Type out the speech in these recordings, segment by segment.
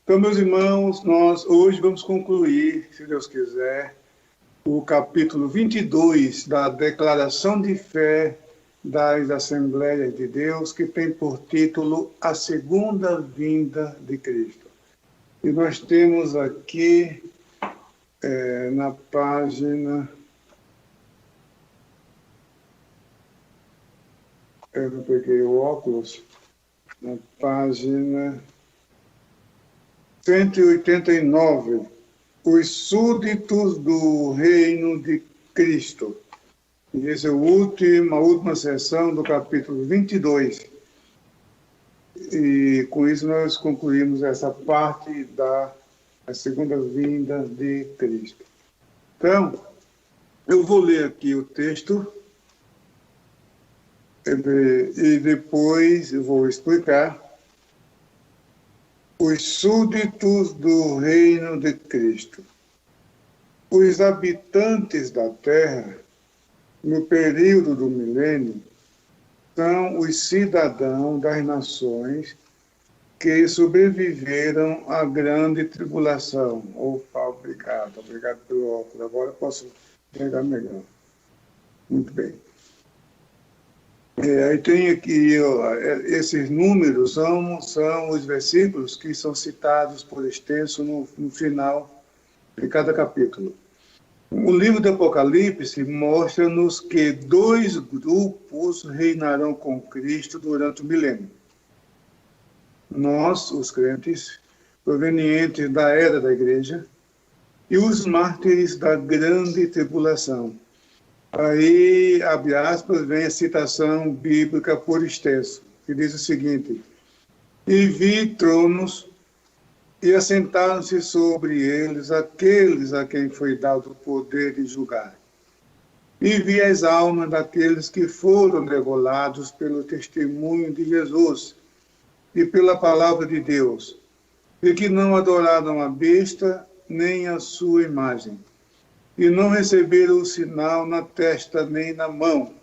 Então, meus irmãos, nós hoje vamos concluir, se Deus quiser, o capítulo 22 da Declaração de Fé das Assembleias de Deus, que tem por título A Segunda Vinda de Cristo. E nós temos aqui na página... Eu não peguei o óculos. Na página 189, os súditos do reino de Cristo. E essa é a última sessão do capítulo 22. E com isso nós concluímos essa parte da segunda vinda de Cristo. Então, eu vou ler aqui o texto e depois eu vou explicar. Os súditos do reino de Cristo. Os habitantes da terra, no período do milênio, são os cidadãos das nações que sobreviveram à grande tribulação. Opa, obrigado pelo óculos. Agora posso pegar melhor. Muito bem. Aí tem aqui, esses números são os versículos que são citados por extenso no final de cada capítulo. O livro do Apocalipse mostra-nos que 2 grupos reinarão com Cristo durante o milênio. Nós, os crentes, provenientes da era da igreja, e os mártires da grande tribulação. Aí, abre aspas, vem a citação bíblica por extenso, que diz o seguinte: E vi tronos, e assentaram-se sobre eles aqueles a quem foi dado o poder de julgar. E vi as almas daqueles que foram degolados pelo testemunho de Jesus e pela palavra de Deus, e que não adoraram a besta nem a sua imagem, e não receberam o sinal na testa nem na mão,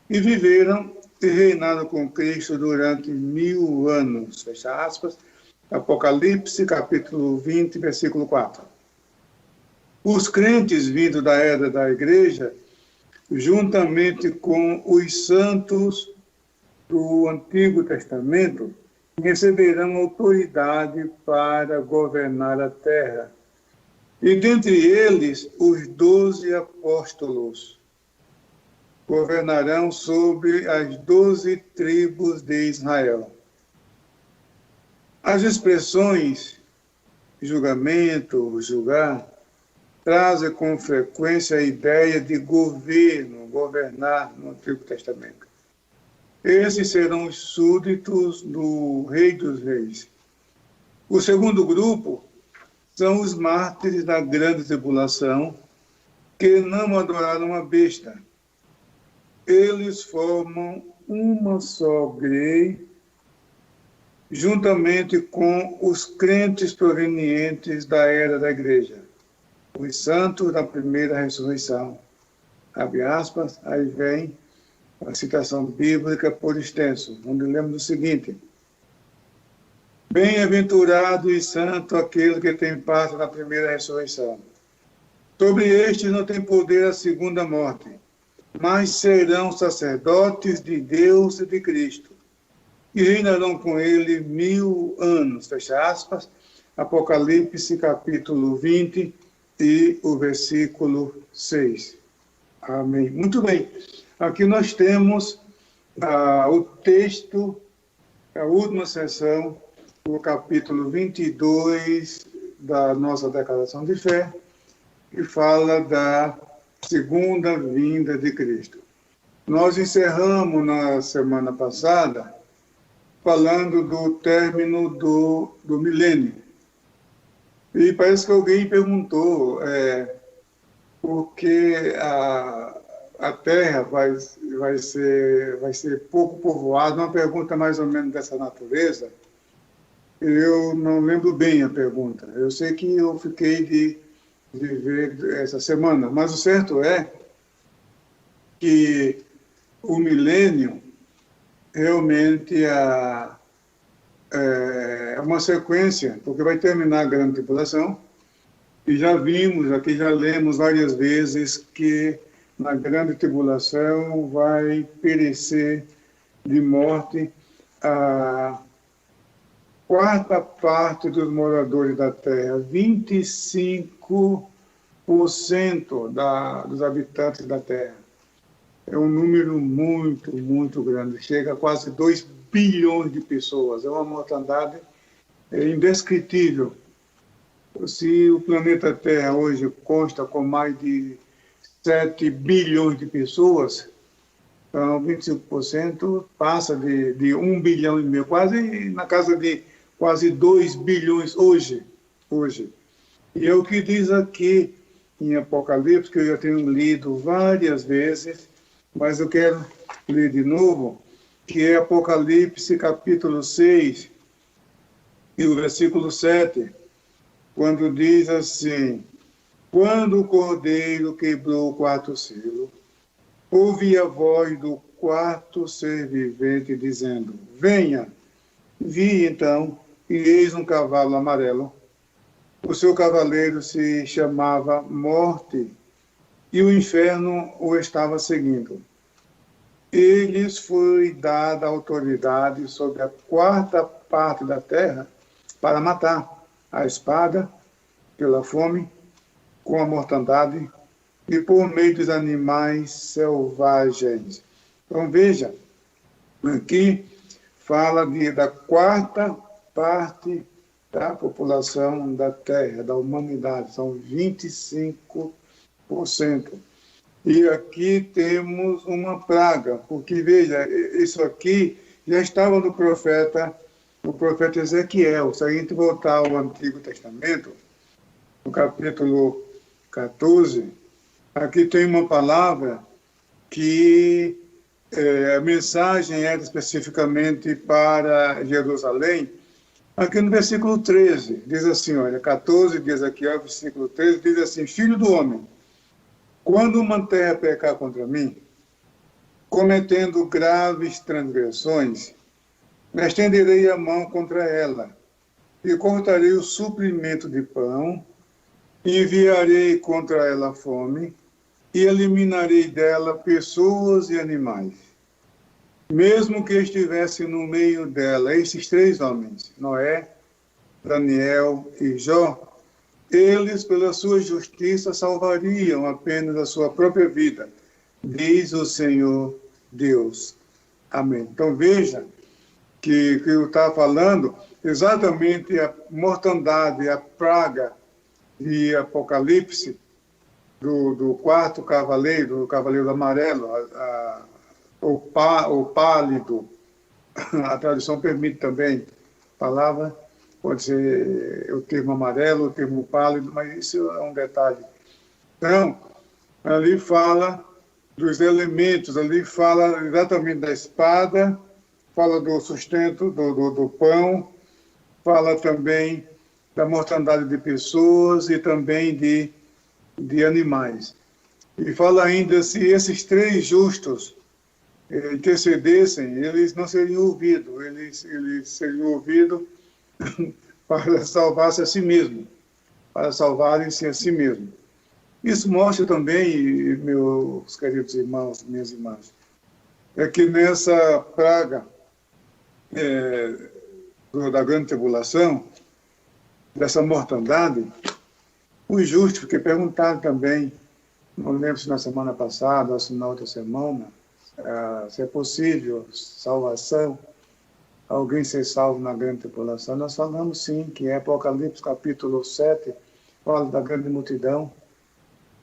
e viveram e reinaram com Cristo durante 1000 anos. Fecha aspas. Apocalipse, capítulo 20, versículo 4. Os crentes vindos da era da igreja, juntamente com os santos do Antigo Testamento, receberão autoridade para governar a terra. E dentre eles, os 12 apóstolos governarão sobre as 12 tribos de Israel. As expressões julgamento, julgar, trazem com frequência a ideia de governo, governar no Antigo Testamento. Esses serão os súditos do Rei dos Reis. O segundo grupo são os mártires da grande tribulação, que não adoraram a besta. Eles formam uma só grei, juntamente com os crentes provenientes da era da igreja, os santos da primeira ressurreição. Abre aspas, aí vem a citação bíblica por extenso, onde lemos o seguinte: Bem-aventurado e santo aquele que tem parte na primeira ressurreição. Sobre estes não tem poder a segunda morte, mas serão sacerdotes de Deus e de Cristo, e reinarão com ele 1000 anos. Fecha aspas. Apocalipse, capítulo 20 e o versículo 6. Amém. Muito bem. Aqui nós temos o texto, a última sessão, o capítulo 22 da nossa Declaração de Fé, que fala da segunda vinda de Cristo. Nós encerramos na semana passada falando do término do milênio. E parece que alguém perguntou por que a Terra vai ser pouco povoada, uma pergunta mais ou menos dessa natureza. Eu não lembro bem a pergunta. Eu sei que eu fiquei de ver essa semana, mas o certo é que o milênio, realmente é uma sequência, porque vai terminar a grande tribulação, e já vimos aqui, já lemos várias vezes que na grande tribulação vai perecer de morte a quarta parte dos moradores da Terra, 25% dos habitantes da Terra. É um número muito, muito grande, chega a quase 2 bilhões de pessoas, é uma mortandade indescritível. Se o planeta Terra hoje consta com mais de 7 bilhões de pessoas, então 25% passa de 1 bilhão e meio, quase na casa de quase 2 bilhões hoje. E é o que diz aqui em Apocalipse, que eu já tenho lido várias vezes, mas eu quero ler de novo, que é Apocalipse capítulo 6, e o versículo 7, quando diz assim: quando o Cordeiro quebrou o quarto selo, ouvi a voz do quarto ser vivente dizendo: venha. Vi então, e eis um cavalo amarelo. O seu cavaleiro se chamava Morte, e o inferno o estava seguindo. Eles foi dada autoridade sobre a quarta parte da terra para matar a espada, pela fome, com a mortandade e por meio dos animais selvagens. Então veja, aqui fala da quarta parte da população da Terra, da humanidade, são 25%. E aqui temos uma praga, porque veja, isso aqui já estava no profeta Ezequiel. Se a gente voltar ao Antigo Testamento, no capítulo 14, aqui tem uma palavra que a mensagem era especificamente para Jerusalém. Aqui no versículo 13, diz assim, olha, 14 diz aqui, ó, versículo 13, diz assim: filho do homem, quando uma terra pecar contra mim, cometendo graves transgressões, me estenderei a mão contra ela, e cortarei o suprimento de pão, enviarei contra ela fome, e eliminarei dela pessoas e animais. Mesmo que estivesse no meio dela esses 3 homens, Noé, Daniel e Jó, eles, pela sua justiça, salvariam apenas a sua própria vida, diz o Senhor Deus. Amém. Então veja que eu estava falando exatamente a mortandade, a praga de Apocalipse, do quarto cavaleiro, o cavaleiro amarelo, o pálido. A tradução permite também a palavra, pode ser o termo amarelo, o termo pálido, mas isso é um detalhe. Então, ali fala dos elementos, ali fala exatamente da espada, fala do sustento, do pão, fala também da mortandade de pessoas e também de animais. E fala ainda, se esses 3 justos intercedessem, eles não seriam ouvidos, eles seriam ouvidos para salvar-se a si mesmo, para salvarem-se a si mesmo. Isso mostra também, meus queridos irmãos, minhas irmãs, é que nessa praga da grande tribulação, dessa mortandade, os justos, porque perguntaram também, não lembro se na semana passada ou se na outra semana, se é possível salvação, alguém ser salvo na grande tribulação. Nós falamos sim, que é Apocalipse capítulo 7, fala da grande multidão,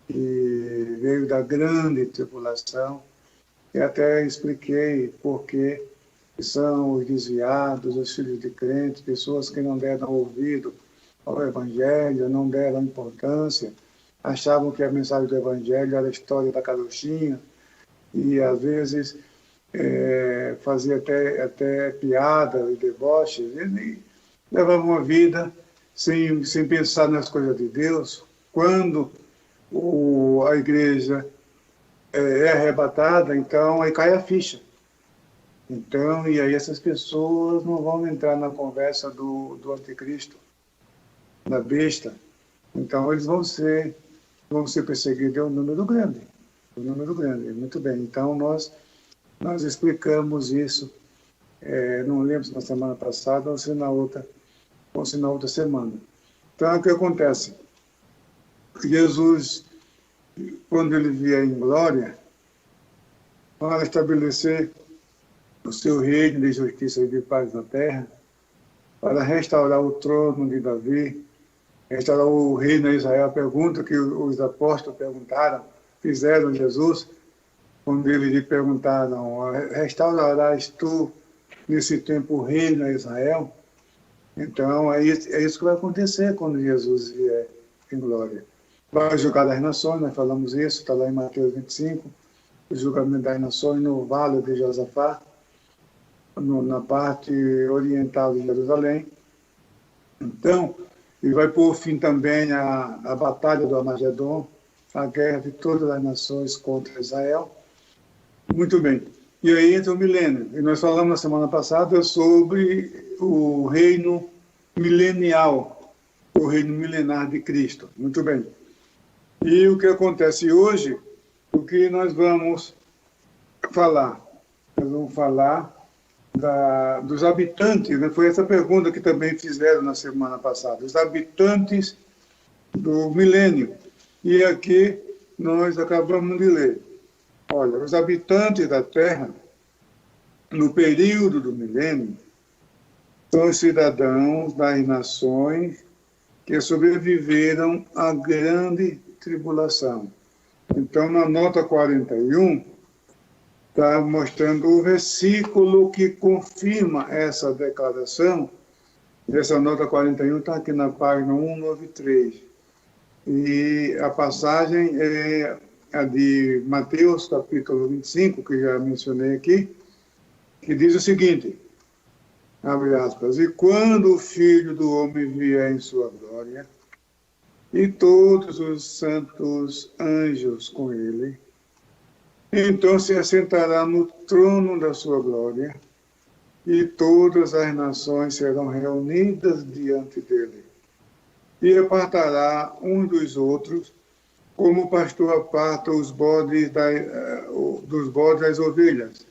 que veio da grande tribulação, e até expliquei por que são os desviados, os filhos de crentes, pessoas que não deram ouvido ao Evangelho, não deram importância, achavam que a mensagem do Evangelho era a história da carochinha, e às vezes fazia até piada e deboche, e levavam uma vida sem pensar nas coisas de Deus. Quando a igreja é arrebatada, então aí cai a ficha. Então, e aí essas pessoas não vão entrar na conversa do anticristo, da besta. Então, eles vão ser perseguidos, é um número grande. Um número grande, muito bem. Então, nós explicamos isso, não lembro se na semana passada ou se na outra semana. Então, o que acontece? Jesus, quando ele vier em glória, para estabelecer o seu reino de justiça e de paz na terra, para restaurar o trono de Davi, restaurar o reino de Israel. A pergunta que os apóstolos fizeram a Jesus, quando eles lhe perguntaram: restaurarás tu nesse tempo o reino de Israel? Então, é isso que vai acontecer quando Jesus vier em glória. Vai julgar as nações, nós falamos isso, está lá em Mateus 25, o julgamento das nações no vale de Josafá, na parte oriental de Jerusalém. Então, e vai pôr fim também à batalha do Armagedon, a guerra de todas as nações contra Israel. Muito bem. E aí entra o milênio. E nós falamos na semana passada sobre o reino milenial, o reino milenar de Cristo. Muito bem. E o que acontece hoje, o que nós vamos falar? Nós vamos falar dos habitantes, né? Foi essa pergunta que também fizeram na semana passada, os habitantes do milênio. E aqui nós acabamos de ler. Olha, os habitantes da Terra, no período do milênio, são os cidadãos das nações que sobreviveram à grande tribulação. Então, na nota 41, está mostrando o versículo que confirma essa declaração. Essa nota 41 está aqui na página 193. E a passagem é a de Mateus, capítulo 25, que já mencionei aqui, que diz o seguinte, abre aspas, e quando o Filho do Homem vier em sua glória, e todos os santos anjos com ele, então se assentará no trono da sua glória, e todas as nações serão reunidas diante dele. E apartará uns dos outros, como o pastor aparta os bodes dos bodes das ovelhas.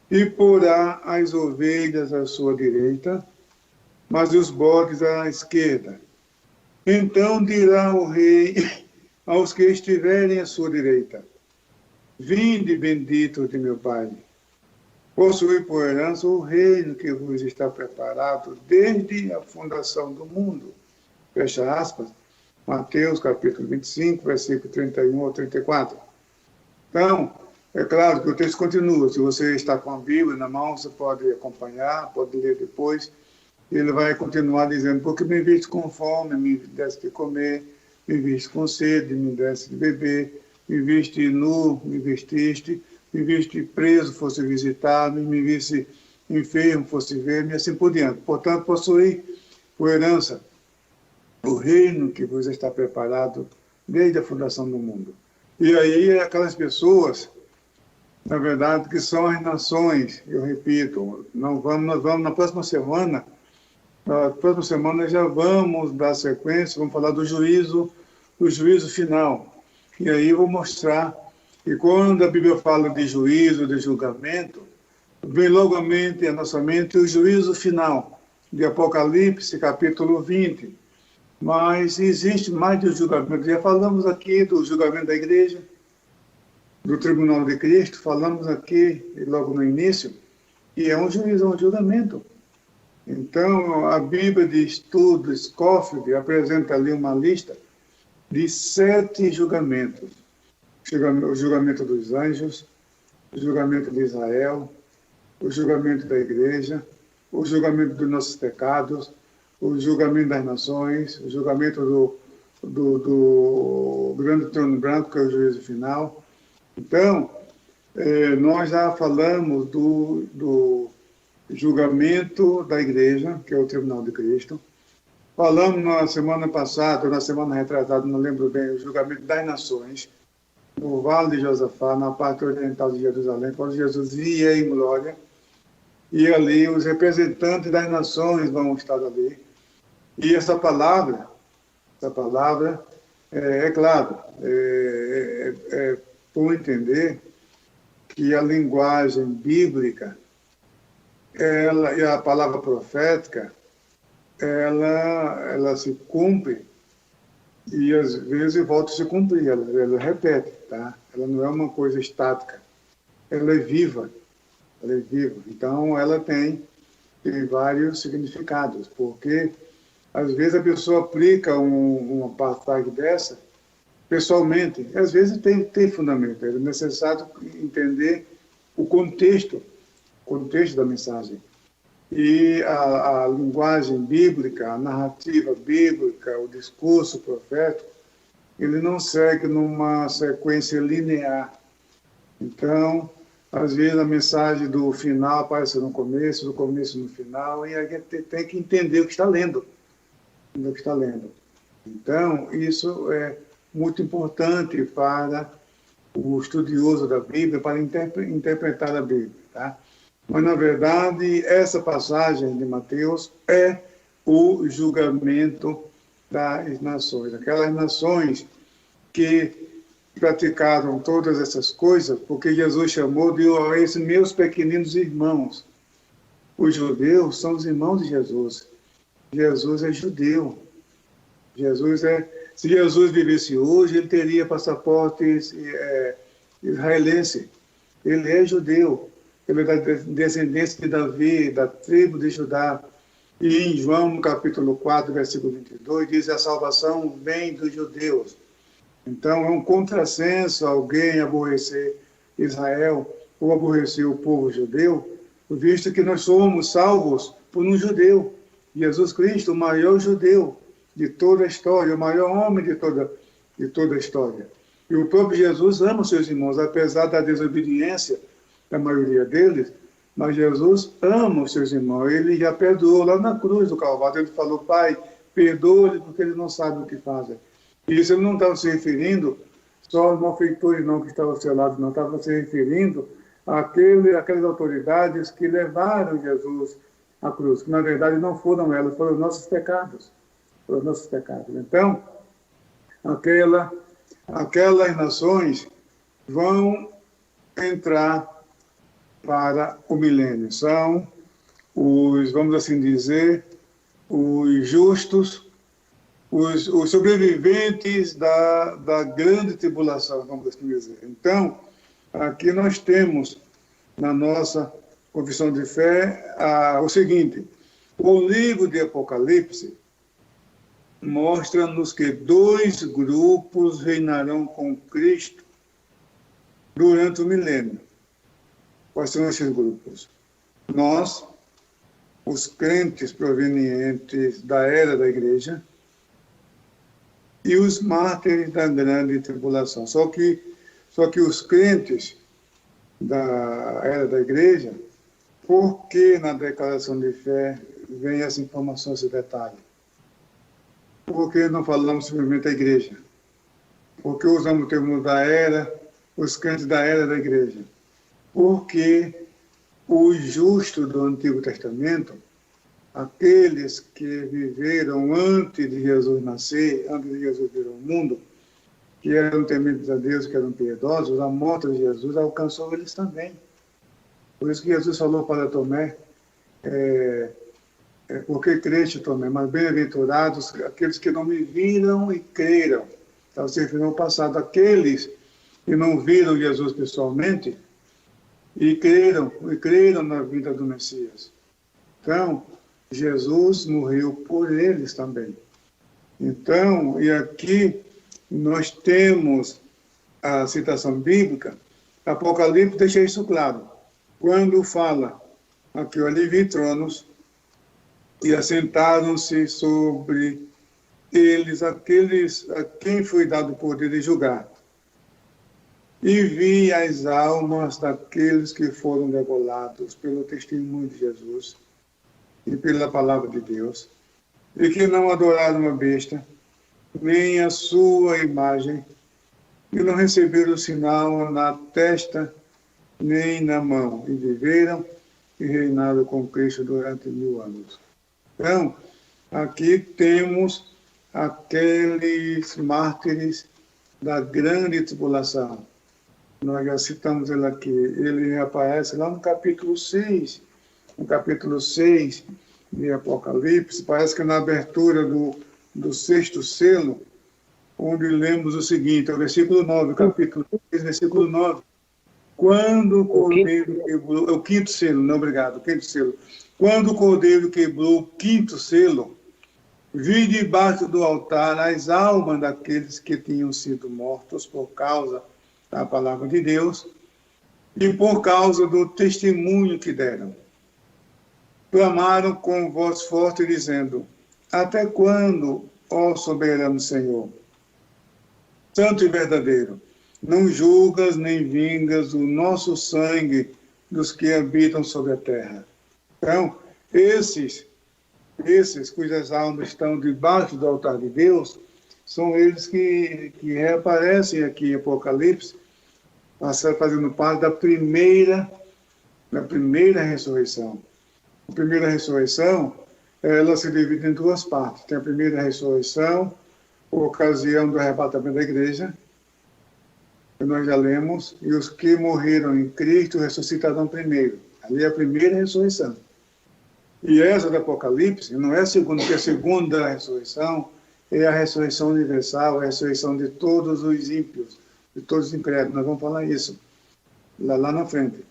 E porá as ovelhas à sua direita, mas os bodes à esquerda. Então dirá o rei aos que estiverem à sua direita, vinde, bendito de meu Pai, possui por herança o reino que vos está preparado desde a fundação do mundo. Fecha aspas. Mateus, capítulo 25, versículo 31 ao 34. Então, é claro que o texto continua. Se você está com a Bíblia na mão, você pode acompanhar, pode ler depois. Ele vai continuar dizendo, porque me viste com fome, me deste de comer, me viste com sede, me deste de beber, me viste nu, me vestiste, me viste preso, fosse visitar-me, me viste enfermo, fosse ver-me, e assim por diante. Portanto, possui por herança o reino que vos está preparado desde a fundação do mundo. E aí, aquelas pessoas, na verdade, que são as nações, eu repito, nós vamos na próxima semana já vamos dar sequência, vamos falar do juízo final. E aí eu vou mostrar que quando a Bíblia fala de juízo, de julgamento, vem logo à mente, à nossa mente, o juízo final, de Apocalipse, capítulo 20. Mas existe mais de um julgamento. Já falamos aqui do julgamento da igreja, do tribunal de Cristo, falamos aqui logo no início, e é um juízo, é um julgamento. Então, a Bíblia de Estudo, Scofield, apresenta ali uma lista de 7 julgamentos. O julgamento dos anjos, o julgamento de Israel, o julgamento da igreja, o julgamento dos nossos pecados, o julgamento das nações, o julgamento do grande trono branco, que é o juízo final. Então, nós já falamos do julgamento da igreja, que é o tribunal de Cristo. Falamos na semana passada, ou na semana retrasada, não lembro bem, o julgamento das nações, no Vale de Josafá, na parte oriental de Jerusalém, quando Jesus ia em glória. e ali os representantes das nações vão estar ali. E essa palavra, é claro, por entender que a linguagem bíblica, ela, e a palavra profética, ela se cumpre e às vezes volta a se cumprir, ela repete, tá? Ela não é uma coisa estática, ela é viva, Então ela tem vários significados, porque às vezes a pessoa aplica uma passagem dessa pessoalmente, às vezes tem fundamento, é necessário entender o contexto da mensagem. E a linguagem bíblica, a narrativa bíblica, o discurso profético, ele não segue numa sequência linear. Então, às vezes a mensagem do final aparece no começo, do começo no final, e a gente tem que entender o que está lendo. Então, isso é muito importante para o estudioso da Bíblia, para interpretar a Bíblia, tá? Mas, na verdade, essa passagem de Mateus é o julgamento das nações. Aquelas nações que praticaram todas essas coisas, porque Jesus chamou de esses meus pequeninos irmãos. Os judeus são os irmãos de Jesus. Jesus é judeu. Se Jesus vivesse hoje, ele teria passaporte israelense. Ele é judeu. Ele é da descendência de Davi, da tribo de Judá. E em João, no capítulo 4, versículo 22, diz: a salvação vem dos judeus. Então, é um contrassenso alguém aborrecer Israel ou aborrecer o povo judeu, visto que nós somos salvos por um judeu. Jesus Cristo, o maior judeu de toda a história, o maior homem de toda a história. E o próprio Jesus ama os seus irmãos, apesar da desobediência da maioria deles, mas Jesus ama os seus irmãos. Ele já perdoou lá na cruz do Calvário. Ele falou: Pai, perdoa-lhes porque eles não sabem o que fazem. E isso ele não estava se referindo só aos malfeitores não que estavam ao seu lado, não estava se referindo àquelas autoridades que levaram Jesus à cruz, que na verdade não foram elas, foram os nossos pecados. Então, aquelas nações vão entrar para o milênio. São os, vamos assim dizer, os justos, os sobreviventes da grande tribulação, vamos assim dizer. Então, aqui nós temos, na nossa confissão de fé, o seguinte: o livro de Apocalipse mostra-nos que 2 grupos reinarão com Cristo durante o milênio. Quais são esses grupos? Nós, os crentes provenientes da era da igreja, e os mártires da grande tribulação. Só que os crentes da era da igreja, por que na declaração de fé vem essa informação, esse detalhe? Por que não falamos simplesmente da igreja? Por que usamos o termo da era, os crentes da era da igreja? Porque os justos do Antigo Testamento, aqueles que viveram antes de Jesus nascer, antes de Jesus vir ao mundo, que eram tementes a Deus, que eram piedosos, a morte de Jesus alcançou eles também. Por isso que Jesus falou para Tomé: porque creste, Tomé, mas bem-aventurados aqueles que não me viram e creram. Estava se referindo ao passado, aqueles que não viram Jesus pessoalmente e creram na vida do Messias. Então, Jesus morreu por eles também. Então, e aqui nós temos a citação bíblica, Apocalipse deixa isso claro. Quando fala aqui: ali vi tronos e assentaram-se sobre eles aqueles a quem foi dado o poder de julgar. E vi as almas daqueles que foram degolados pelo testemunho de Jesus e pela palavra de Deus, e que não adoraram a besta, nem a sua imagem, e não receberam o sinal na testa nem na mão, e viveram e reinaram com Cristo durante 1000 anos. Então, aqui temos aqueles mártires da grande tribulação. Nós já citamos ele aqui. Ele aparece lá no capítulo 6. No capítulo 6 de Apocalipse, parece que na abertura do 6º selo, onde lemos o seguinte, o versículo 9, capítulo 6, versículo 9. Quando o cordeiro quebrou... É o 5º selo, não, obrigado, o 5º selo. Quando o cordeiro quebrou o 5º selo, vi debaixo do altar as almas daqueles que tinham sido mortos por causa da palavra de Deus e por causa do testemunho que deram. Clamaram com voz forte, dizendo: até quando, ó soberano Senhor, santo e verdadeiro, não julgas nem vingas o nosso sangue dos que habitam sobre a terra? Então, esses cujas almas estão debaixo do altar de Deus, são eles que reaparecem aqui em Apocalipse, fazendo parte da primeira ressurreição. A primeira ressurreição, ela se divide em duas partes. Tem a primeira ressurreição, por ocasião do arrebatamento da igreja, que nós já lemos, e os que morreram em Cristo ressuscitarão primeiro. Ali é a primeira ressurreição. E essa do Apocalipse não é a segunda, porque a segunda ressurreição é a ressurreição universal, a ressurreição de todos os ímpios, de todos os incrédulos. Nós vamos falar isso lá na frente.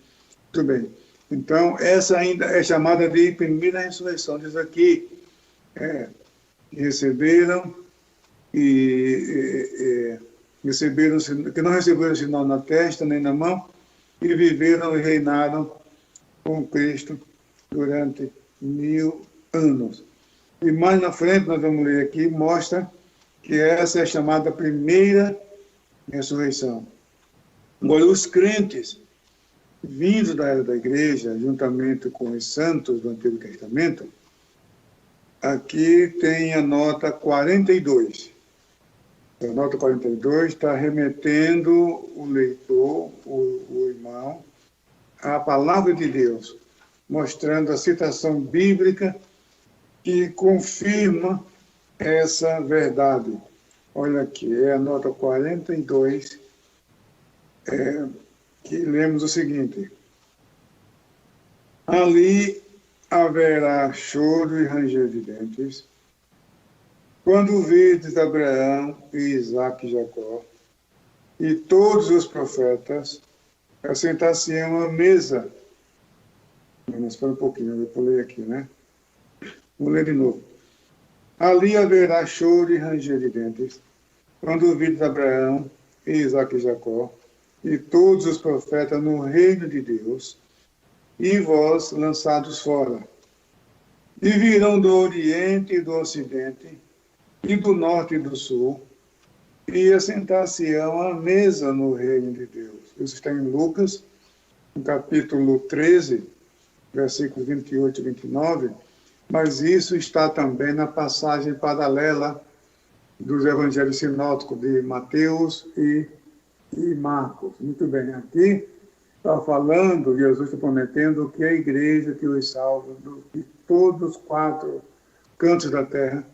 Muito bem. Então, essa ainda é chamada de primeira ressurreição. Diz aqui, receberam, que não receberam sinal na testa nem na mão, e viveram e reinaram com Cristo durante 1000 anos. E mais na frente, nós vamos ler aqui, mostra que essa é chamada primeira ressurreição. Agora, os crentes vindos da era da igreja, juntamente com os santos do Antigo Testamento, aqui tem a nota 42. A nota 42 está remetendo o leitor, o irmão, à palavra de Deus, mostrando a citação bíblica que confirma essa verdade. Olha aqui, é a nota 42, que lemos o seguinte: ali haverá choro e ranger de dentes, quando virdes Abraão e Isaque e Jacó, e todos os profetas assentar-se-ão à mesa. Mas espera um pouquinho, eu vou ler aqui, né? Vou ler de novo. Ali haverá choro e ranger de dentes, quando virdes Abraão e Isaque e Jacó, e todos os profetas no reino de Deus, e vós lançados fora. E virão do Oriente e do Ocidente, e do Norte e do Sul, e assentar-se-ão à mesa no reino de Deus. Isso está em Lucas, no capítulo 13, versículos 28 e 29, mas isso está também na passagem paralela dos evangelhos sinóticos de Mateus e Marcos. Muito bem, aqui está falando, Jesus está prometendo que a igreja que os salva de todos os 4 cantos da terra,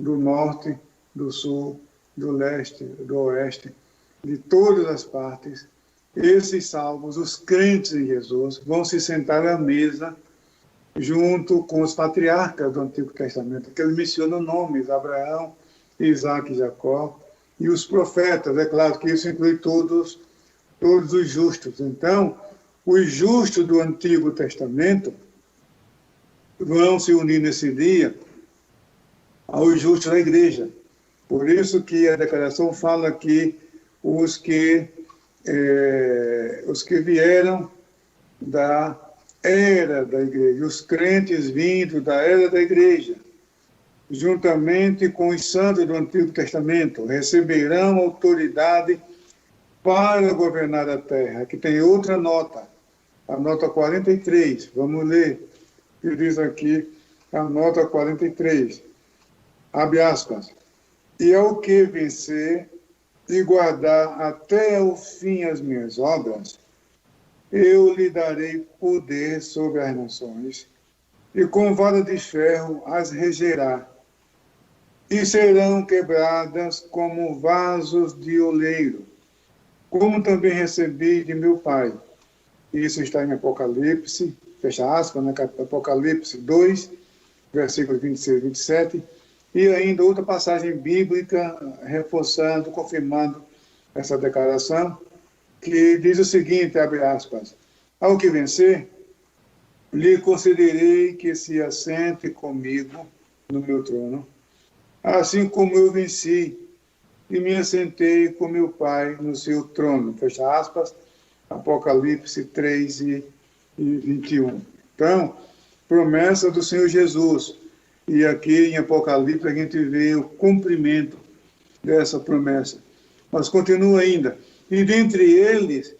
do norte, do sul, do leste, do oeste, de todas as partes, esses salvos, os crentes em Jesus, vão se sentar à mesa junto com os patriarcas do Antigo Testamento, que ele menciona nomes: Abraão, Isaque e Jacó, e os profetas. É claro que isso inclui todos os justos. Então, os justos do Antigo Testamento vão se unir nesse dia aos justos da igreja. Por isso que a declaração fala que os que vieram da era da igreja, os crentes vindos da era da igreja, juntamente com os santos do Antigo Testamento, receberão autoridade para governar a terra. Aqui tem outra nota, a nota 43. Vamos ler, que diz aqui a nota 43. Abre aspas. E ao que vencer e guardar até o fim as minhas obras, eu lhe darei poder sobre as nações, e com vara de ferro as regerá, e serão quebradas como vasos de oleiro, como também recebi de meu Pai. Isso está em Apocalipse, fecha aspas, né? Apocalipse 2, versículos 26 e 27, e ainda outra passagem bíblica reforçando, confirmando essa declaração, que diz o seguinte, abre aspas, ao que vencer, lhe concederei que se assente comigo no meu trono, assim como eu venci e me assentei com meu Pai no seu trono. Fecha aspas, Apocalipse 3 e 21. Então, promessa do Senhor Jesus. E aqui em Apocalipse a gente vê o cumprimento dessa promessa. Mas continua ainda. E dentre eles,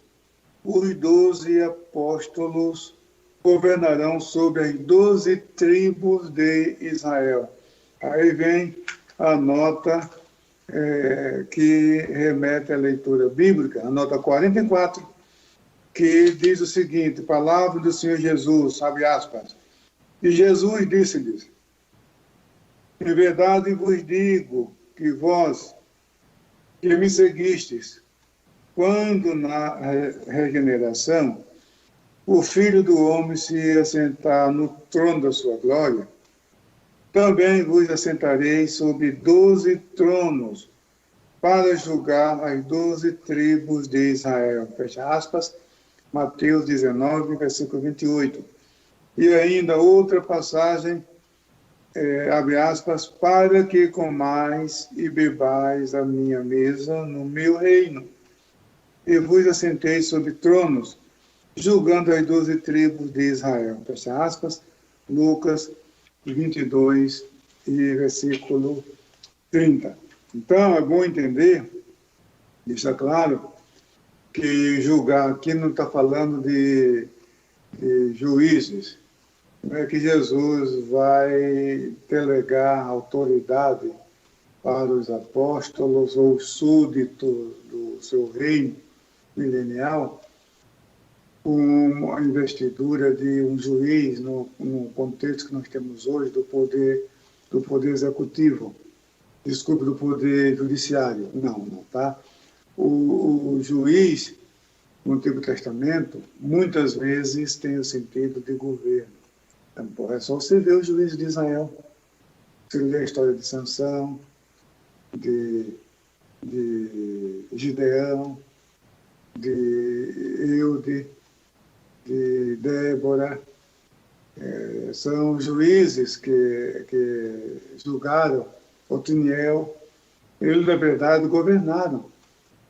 os 12 apóstolos governarão sobre as 12 tribos de Israel. Aí vem a nota que remete à leitura bíblica, a nota 44, que diz o seguinte, palavra do Senhor Jesus, abre aspas, e Jesus disse-lhes, em verdade vos digo que vós, que me seguistes, quando na regeneração, o Filho do Homem se assentar no trono da sua glória, também vos assentarei sobre 12 tronos, para julgar as 12 tribos de Israel. Fecha aspas, Mateus 19, versículo 28. E ainda outra passagem, abre aspas, para que comais e bebais a minha mesa no meu reino, e vos assentei sobre tronos, julgando as 12 tribos de Israel. Fecha aspas, Lucas 22 e versículo 30. Então, é bom entender, deixar claro, que julgar aqui não está falando de juízes, não é que Jesus vai delegar autoridade para os apóstolos ou súditos do seu reino milenial, com a investidura de um juiz no contexto que nós temos hoje do poder executivo, desculpe, do poder judiciário. Não, tá? O juiz, no Antigo Testamento, muitas vezes tem o sentido de governo. Então, é só você ver os juízes de Israel. Você lê a história de Sansão, de Gideão, de Eude, de Débora, são juízes que julgaram Otiniel. Eles, na verdade, governaram.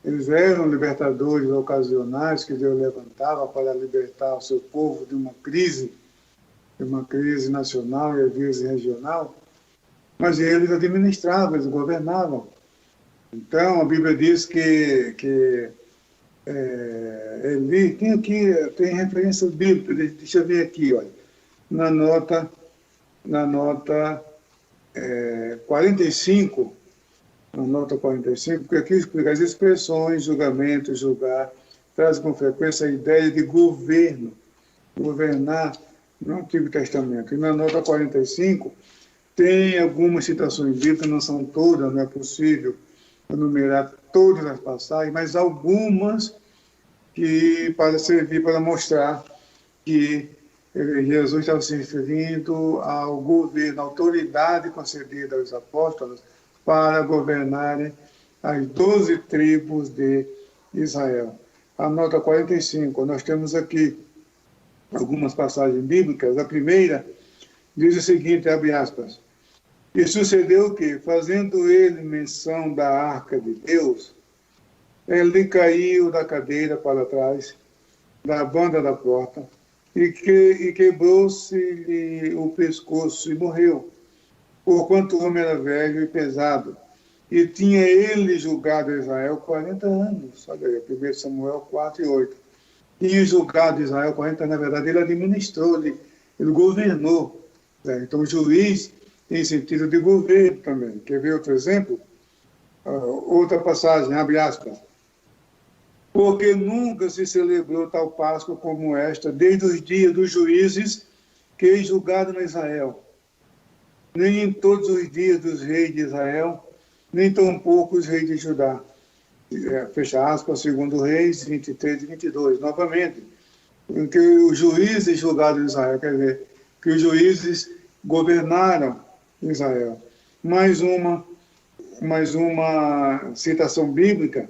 Eles eram libertadores ocasionais que Deus levantava para libertar o seu povo de uma crise nacional e às vezes regional, mas eles administravam, eles governavam. Então, a Bíblia diz que Eli, tem referências bíblicas, deixa eu ver aqui, olha, na nota 45, porque aqui explica as expressões, julgamento, julgar, traz com frequência a ideia de governo, governar no Antigo Testamento. E na nota 45 tem algumas citações bíblicas, não são todas, não é possível enumerar todas as passagens, mas algumas que para servir para mostrar que Jesus estava se referindo ao governo, à autoridade concedida aos apóstolos para governarem as 12 tribos de Israel. A nota 45, nós temos aqui algumas passagens bíblicas. A primeira diz o seguinte, abre aspas, e sucedeu que, fazendo ele menção da arca de Deus, ele caiu da cadeira para trás, da banda da porta, e quebrou-se-lhe o pescoço e morreu, porquanto o homem era velho e pesado, e tinha ele julgado Israel 40 anos. Olha aí, 1 Samuel 4 e 8. Tinha julgado Israel 40 anos, na verdade, ele administrou, ele governou. Então, o juiz tem sentido de governo também. Quer ver outro exemplo? Outra passagem, abre aspas. porque nunca se celebrou tal Páscoa como esta, desde os dias dos juízes que julgaram Israel. Nem em todos os dias dos reis de Israel, nem tampouco os reis de Judá. Fecha aspas, segundo Reis 23 e 22. Novamente, que os juízes julgaram Israel, quer dizer, que os juízes governaram Israel. Mais uma citação bíblica,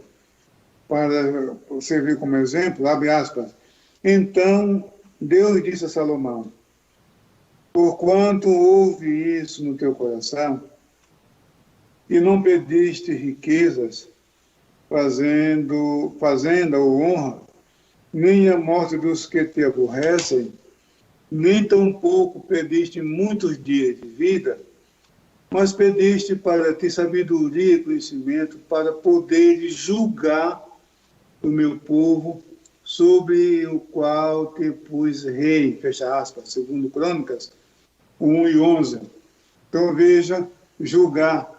para servir como exemplo, abre aspas. Então, Deus disse a Salomão, porquanto houve isso no teu coração, e não pediste riquezas, fazenda ou honra, nem a morte dos que te aborrecem, nem tampouco pediste muitos dias de vida, mas pediste para ti sabedoria e conhecimento, para poderes julgar o meu povo, sobre o qual te pus rei, fecha aspas, segundo Crônicas 1 e 11. Então veja, julgar,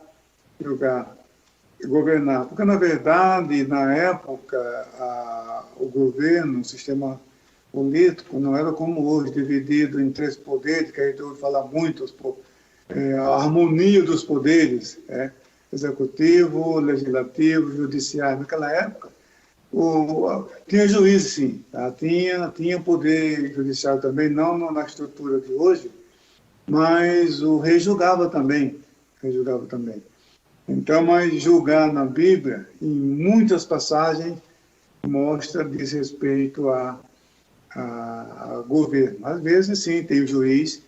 governar. Porque, na verdade, na época, o governo, o sistema político, não era como hoje, dividido em 3 poderes, que a gente ouve falar muito, a harmonia dos poderes, executivo, legislativo, judiciário. Naquela época, tinha juízes, sim, tá? Tinha poder judiciário também, não na estrutura de hoje, mas o rei julgava também. Então, mas julgar na Bíblia, em muitas passagens, mostra desrespeito a governo. Às vezes, sim, tem o juiz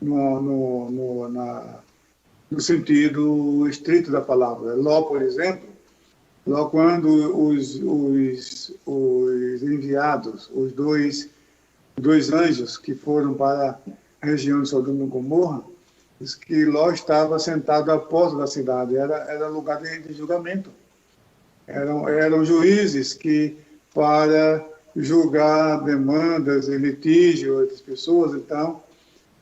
no sentido estrito da palavra. Ló, por exemplo, quando os enviados, os dois anjos que foram para a região de Sodoma e Gomorra, diz que Ló estava sentado à porta da cidade, era lugar de julgamento. Eram juízes que, para julgar demandas e litígios das pessoas, então,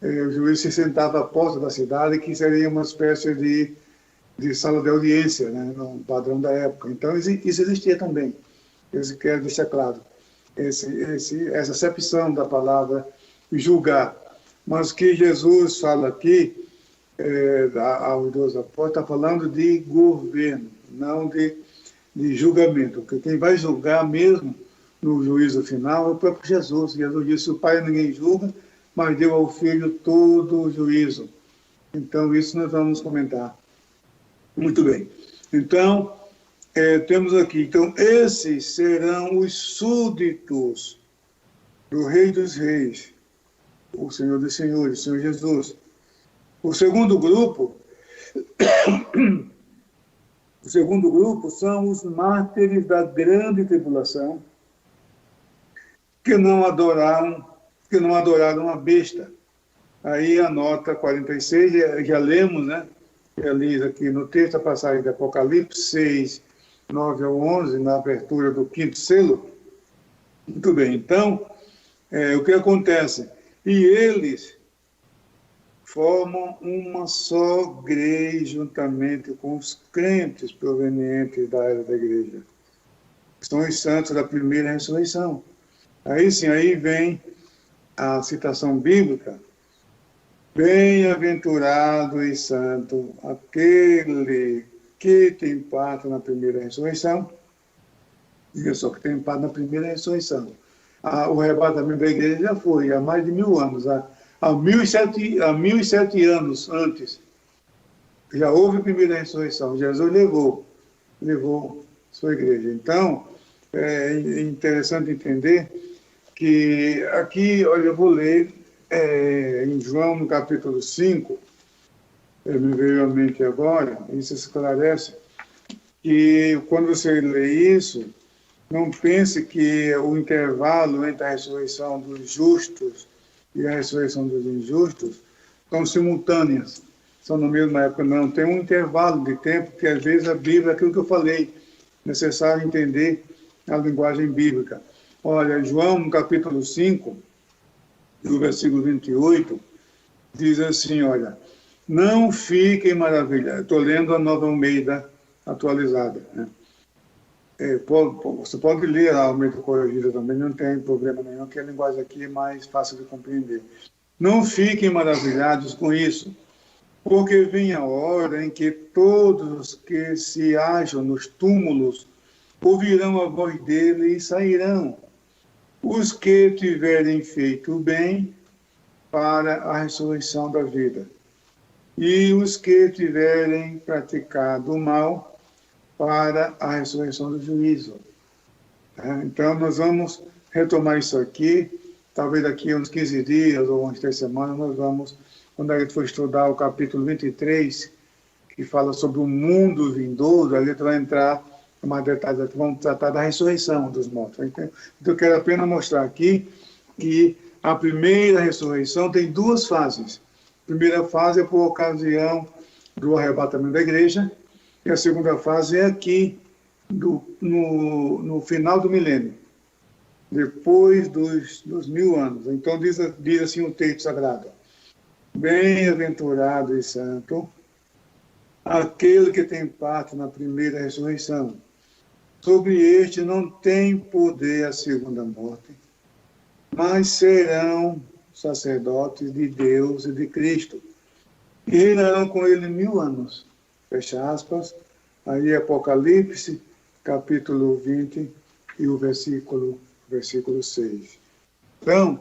o juiz se sentava à porta da cidade, que seria uma espécie de sala de audiência, né, no padrão da época. Então, isso existia também. Eu quero deixar claro essa acepção da palavra julgar. Mas que Jesus fala aqui, aos 12 apóstolos, está falando de governo, não de julgamento. Porque quem vai julgar mesmo no juízo final é o próprio Jesus. Jesus disse, o Pai ninguém julga, mas deu ao Filho todo o juízo. Então, isso nós vamos comentar. Muito bem. Então, temos aqui, então, esses serão os súditos do Rei dos Reis, o Senhor dos Senhores, o Senhor Jesus. O segundo grupo são os mártires da grande tribulação, que não adoraram a besta. Aí a nota 46, já lemos, né? Já li aqui no texto, a passagem de Apocalipse 6, 9 ao 11, na abertura do 5º selo. Muito bem, então, o que acontece? E eles formam uma só grei juntamente com os crentes provenientes da era da igreja. São os santos da primeira ressurreição. Aí sim, aí vem a citação bíblica. Bem-aventurado e santo aquele que tem parte na primeira ressurreição. Diga só, que tem parte na primeira ressurreição. O arrebatamento da igreja já foi há mais de 1000 anos. Há 1007 anos antes, já houve a primeira ressurreição. Jesus levou sua igreja. Então, é interessante entender que aqui, olha, eu vou ler em João, no capítulo 5, me veio à mente agora, isso esclarece, que quando você lê isso, não pense que o intervalo entre a ressurreição dos justos e a ressurreição dos injustos são simultâneas, são na mesma época, não. Tem um intervalo de tempo que, às vezes, a Bíblia, aquilo que eu falei, necessário entender a linguagem bíblica. Olha, João, no capítulo 5, no versículo 28, diz assim, olha, não fiquem maravilhados. Estou lendo a Nova Almeida atualizada, né? Você pode ler a Almeida Corrigida também, não tem problema nenhum, que a linguagem aqui é mais fácil de compreender. Não fiquem maravilhados com isso, porque vem a hora em que todos que se acham nos túmulos ouvirão a voz dele e sairão. Os que tiverem feito o bem para a ressurreição da vida, e os que tiverem praticado o mal para a ressurreição do juízo. Então, nós vamos retomar isso aqui, talvez daqui a uns 15 dias ou umas 3 semanas, nós vamos, quando a gente for estudar o capítulo 23, que fala sobre o mundo vindouro, a gente vai entrar em mais detalhes, vamos tratar da ressurreição dos mortos. Então, eu quero apenas mostrar aqui que a primeira ressurreição tem 2 fases. A primeira fase é por ocasião do arrebatamento da igreja, e a segunda fase é aqui, no final do milênio, depois dos 1000 anos. Então, diz assim o texto sagrado: bem-aventurado e santo aquele que tem parte na primeira ressurreição. Sobre este não tem poder a segunda morte, mas serão sacerdotes de Deus e de Cristo, e reinarão com ele 1000 anos. Fecha aspas. Aí Apocalipse, capítulo 20, e o versículo 6. Então,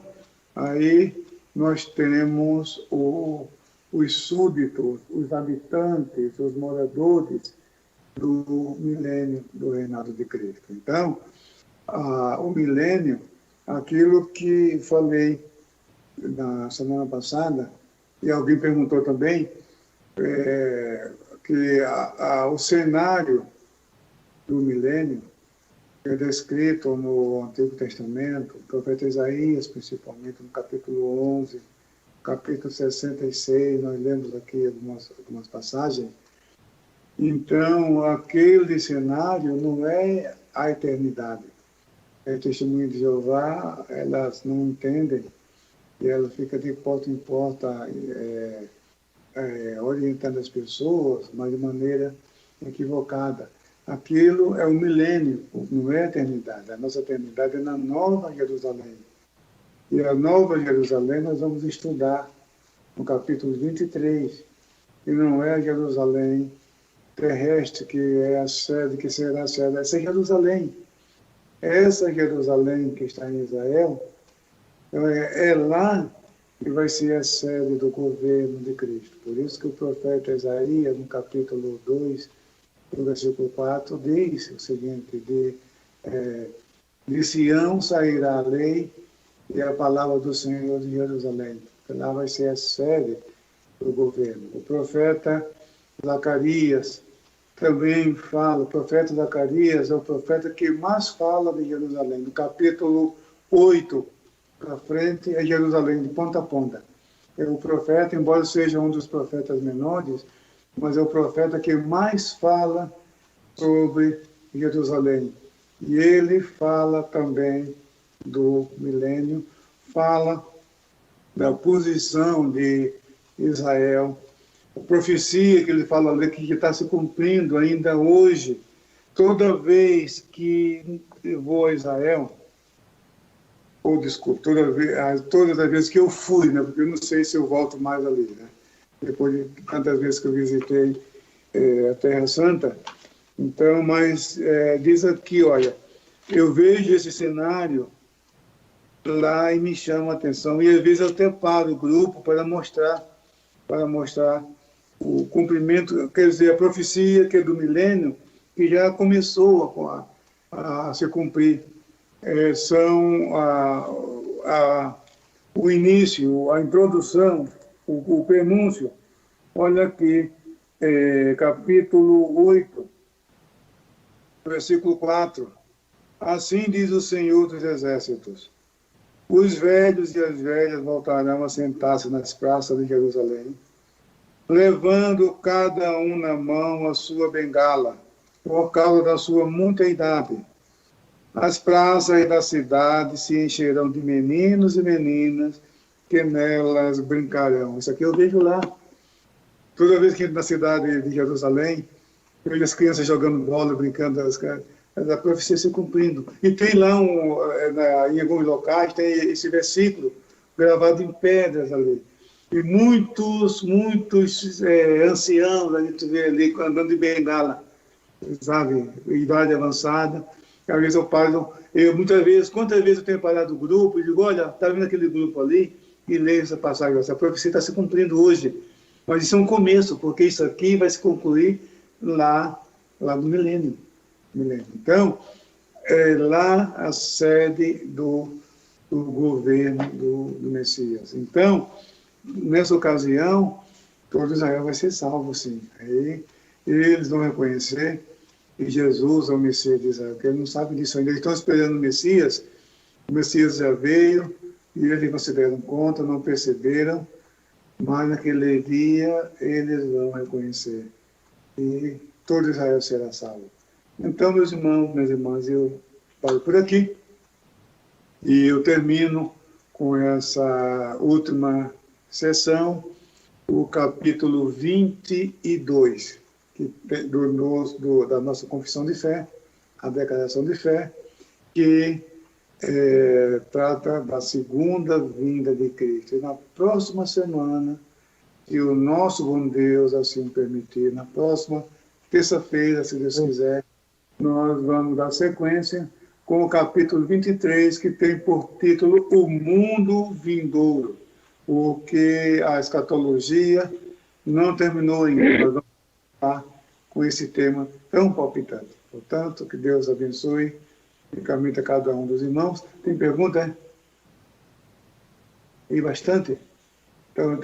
aí nós teremos os súditos, os habitantes, os moradores do milênio do reinado de Cristo. Então, o milênio, aquilo que falei na semana passada, e alguém perguntou também, que o cenário do milênio é descrito no Antigo Testamento, o profeta Isaías, principalmente, no capítulo 11, capítulo 66, nós lemos aqui algumas passagens. Então, aquele cenário não é a eternidade. É testemunho de Jeová, elas não entendem, e ela fica de porta em porta orientando as pessoas, mas de maneira equivocada. Aquilo é o milênio, não é a eternidade. A nossa eternidade é na Nova Jerusalém. E a Nova Jerusalém nós vamos estudar no capítulo 23, e não é a Jerusalém terrestre, que é a sede, que será a sede. Essa é Jerusalém. Essa Jerusalém que está em Israel, é lá que vai ser a sede do governo de Cristo. Por isso que o profeta Isaías, no capítulo 2, no versículo 4, diz o seguinte: de Sião sairá a lei e a palavra do Senhor de Jerusalém. Lá vai ser a sede do governo. O profeta Zacarias também fala, o profeta Zacarias é o profeta que mais fala de Jerusalém. No capítulo 8 para frente é Jerusalém, de ponta a ponta. É o profeta, embora seja um dos profetas menores, mas é o profeta que mais fala sobre Jerusalém. E ele fala também do milênio, fala da posição de Israel, a profecia que ele fala ali, que está se cumprindo ainda hoje. Toda vez que eu vou a Israel, ou desculpa, todas as vezes que eu fui, né, porque eu não sei se eu volto mais ali, né, depois de tantas vezes que eu visitei a Terra Santa. Então, mas diz aqui, olha, eu vejo esse cenário lá e me chama a atenção, e às vezes eu até paro o grupo para mostrar o cumprimento, quer dizer, a profecia que é do milênio, que já começou a se cumprir. São o início, a introdução, o prenúncio. Olha aqui, capítulo 8, versículo 4. Assim diz o Senhor dos Exércitos: os velhos e as velhas voltarão a sentar-se nas praças de Jerusalém, levando cada um na mão a sua bengala, por causa da sua muita idade. As praças da cidade se encherão de meninos e meninas que nelas brincarão. Isso aqui eu vejo lá. Toda vez que entro na cidade de Jerusalém, eu vejo as crianças jogando bola, brincando. a profecia se cumprindo. E tem lá, em alguns locais, tem esse versículo gravado em pedras ali. E muitos anciãos, a gente vê ali andando de bengala, sabe, idade avançada. Às vezes eu paro, quantas vezes eu tenho parado o grupo e digo, olha, está vendo aquele grupo ali? E leio essa passagem, essa profecia está se cumprindo hoje. Mas isso é um começo, porque isso aqui vai se concluir lá no milênio. Então, é lá a sede do governo do Messias. Então, nessa ocasião, todo Israel vai ser salvo, sim. Aí eles vão reconhecer que Jesus é o Messias de Israel, porque eles não sabem disso ainda. Eles estão esperando o Messias já veio, e eles não se deram conta, não perceberam, mas naquele dia eles vão reconhecer. E todo Israel será salvo. Então, meus irmãos, minhas irmãs, eu paro por aqui e eu termino com essa última sessão, o capítulo 22, da nossa confissão de fé, a declaração de fé, que trata da segunda vinda de Cristo. E na próxima semana, se o nosso bom Deus assim permitir, na próxima terça-feira, se Deus quiser, nós vamos dar sequência com o capítulo 23, que tem por título O Mundo Vindouro, porque a escatologia não terminou ainda. Nós vamos estar com esse tema tão palpitante. Portanto, que Deus abençoe e caminhe a cada um dos irmãos. Tem pergunta, é? E bastante? Então,